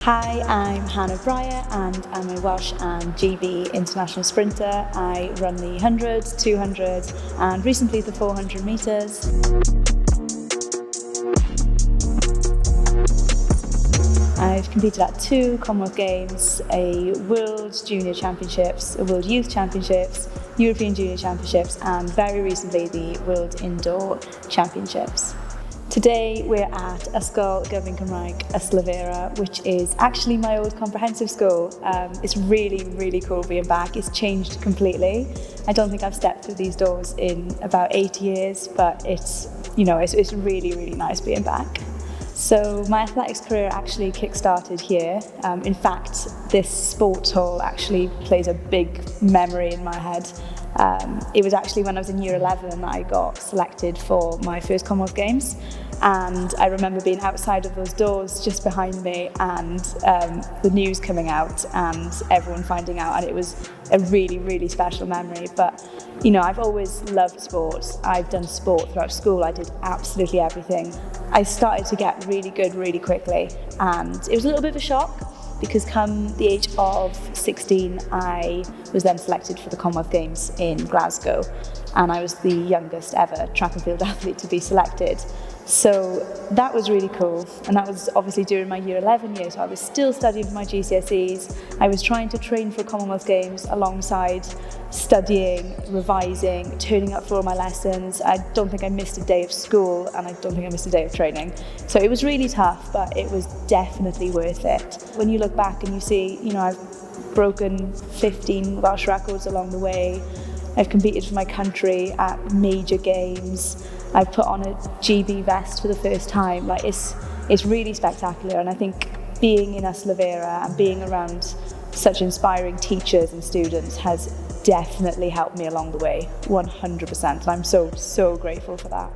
Hi, I'm Hannah Brier and I'm a Welsh and GB international sprinter. I run the 100, 200 and recently the 400 metres. I've competed at 2 Commonwealth Games, a World Junior Championships, a World Youth Championships, European Junior Championships and very recently the World Indoor Championships. Today we're at Ysgol Gymraeg Ystalyfera, which is actually my old comprehensive school. It's really cool being back. It's changed completely. I don't think I've stepped through these doors in about 8 years, but it's really nice being back. So my athletics career actually kick-started here. In fact, this sports hall actually plays a big memory in my head. It was actually when I was in year 11 that I got selected for my first Commonwealth Games, and I remember being outside of those doors just behind me and the news coming out and everyone finding out, and it was a really special memory. But you know, I've always loved sports. I've done sport throughout school. I did absolutely everything. I started to get really good really quickly, and it was a little bit of a shock because come the age of 16 I was then selected for the Commonwealth Games in Glasgow, and I was the youngest ever track and field athlete to be selected. So that was really cool, and that was obviously during my year 11 year, so I was still studying for my GCSEs. I was trying to train for Commonwealth Games alongside studying, revising, turning up for all my lessons. I don't think I missed a day of school, and I don't think I missed a day of training. So it was really tough, but it was definitely worth it. When you look back and you see, you know, I've broken 15 Welsh records along the way. I've competed for my country at major games. I've put on a GB vest for the first time. Like it's really spectacular, and I think being in Ystalyfera and being around such inspiring teachers and students has definitely helped me along the way, 100%. I'm so grateful for that.